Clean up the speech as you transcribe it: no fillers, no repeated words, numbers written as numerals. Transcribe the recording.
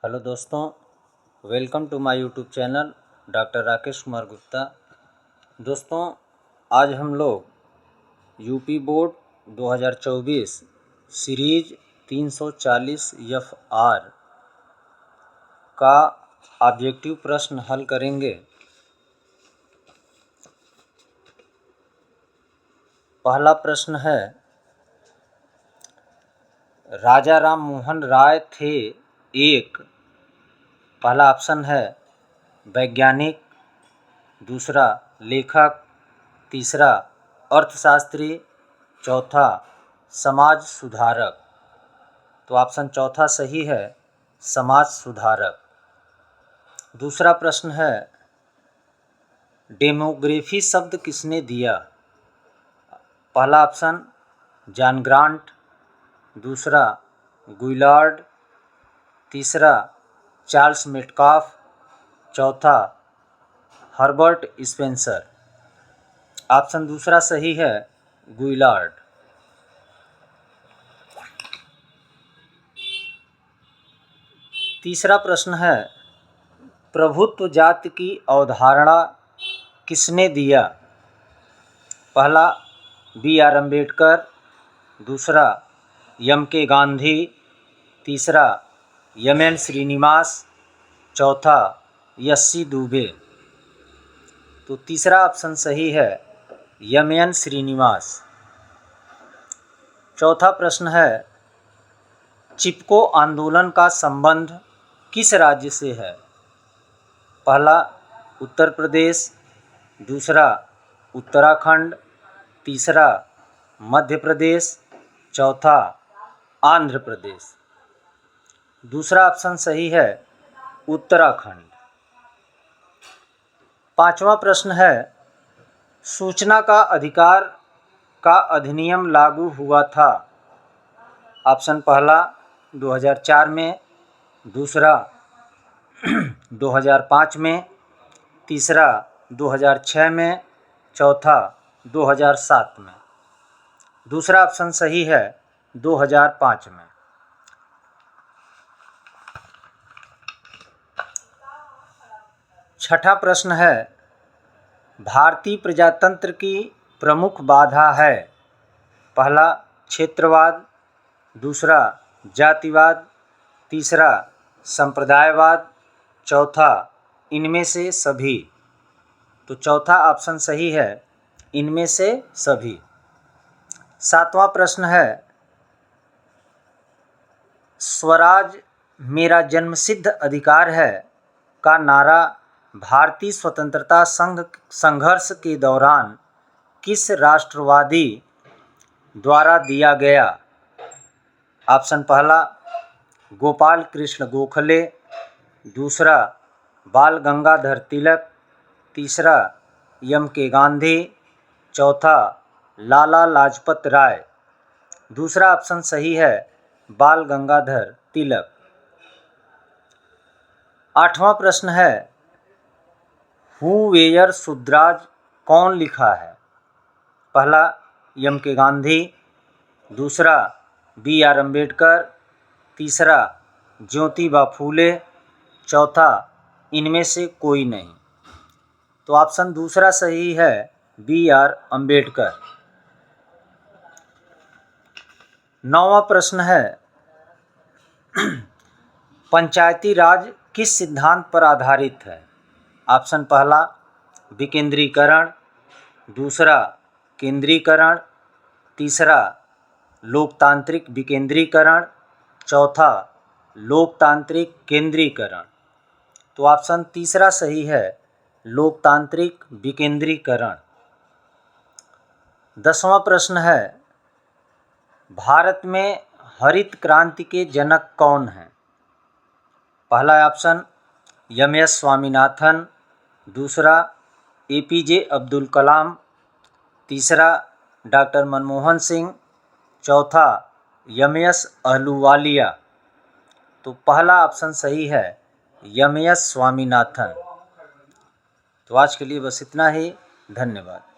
Hello दोस्तों, welcome to my YouTube channel doctor Rakesh Kumar Gupta. दोस्तों, आज हम लोग यूपी बोर्ड 2024 सीरीज 340 FR का ऑब्जेक्टिव प्रश्न हल करेंगे। पहला प्रश्न है, राजा राम मोहन राय थे एक। पहला ऑप्शन है वैज्ञानिक, दूसरा लेखक, तीसरा अर्थशास्त्री, चौथा समाज सुधारक। तो ऑप्शन चौथा सही है, समाज सुधारक। दूसरा प्रश्न है, डेमोग्राफी शब्द किसने दिया? पहला ऑप्शन जॉन ग्रांट, दूसरा गुइलार्ड, तीसरा चार्ल्स मेटकाफ, चौथा हर्बर्ट स्पेंसर। ऑप्शन दूसरा सही है, गुइलार्ड। तीसरा प्रश्न है, प्रभुत्व जाति की अवधारणा किसने दिया? पहला BR अम्बेडकर, दूसरा MK गांधी, तीसरा MN श्रीनिवास, चौथा SC दुबे। तो तीसरा ऑप्शन सही है, MN श्रीनिवास। चौथा प्रश्न है, चिपको आंदोलन का संबंध किस राज्य से है? पहला उत्तर प्रदेश, दूसरा उत्तराखंड, तीसरा मध्य प्रदेश, चौथा आंध्र प्रदेश। दूसरा ऑप्शन सही है, उत्तराखंड। पांचवा प्रश्न है, सूचना का अधिकार का अधिनियम लागू हुआ था? ऑप्शन पहला 2004 में, दूसरा 2005 में, तीसरा 2006 में, चौथा 2007 में। दूसरा ऑप्शन सही है, 2005 में। छठा प्रश्न है, भारतीय प्रजातंत्र की प्रमुख बाधा है? पहला क्षेत्रवाद, दूसरा जातिवाद, तीसरा संप्रदायवाद, चौथा इनमें से सभी। तो चौथा ऑप्शन सही है, इनमें से सभी। सातवां प्रश्न है, स्वराज मेरा जन्मसिद्ध अधिकार है का नारा भारतीय स्वतंत्रता संघर्ष के दौरान किस राष्ट्रवादी द्वारा दिया गया? ऑप्शन पहला गोपाल कृष्ण गोखले, दूसरा बाल गंगाधर तिलक, तीसरा MK गांधी, चौथा लाला लाजपत राय। दूसरा ऑप्शन सही है, बाल गंगाधर तिलक। आठवां प्रश्न है, हु वेयर शुद्राज कौन लिखा है? पहला MK गांधी, दूसरा BR अम्बेडकर, तीसरा ज्योतिबा फूले, चौथा इनमें से कोई नहीं। तो ऑप्शन दूसरा सही है, BR अम्बेडकर। नौवां प्रश्न है, पंचायती राज किस सिद्धांत पर आधारित है? ऑप्शन पहला विकेंद्रीकरण, दूसरा केंद्रीकरण, तीसरा लोकतांत्रिक विकेंद्रीकरण, चौथा लोकतांत्रिक केंद्रीकरण। तो ऑप्शन तीसरा सही है, लोकतांत्रिक विकेंद्रीकरण। 10वां प्रश्न है, भारत में हरित क्रांति के जनक कौन हैं? पहला ऑप्शन MS स्वामीनाथन, दूसरा APJ अब्दुल कलाम, तीसरा डॉक्टर मनमोहन सिंह, चौथा MS अहलूवालिया। तो पहला ऑप्शन सही है, MS स्वामीनाथन। तो आज के लिए बस इतना ही। धन्यवाद।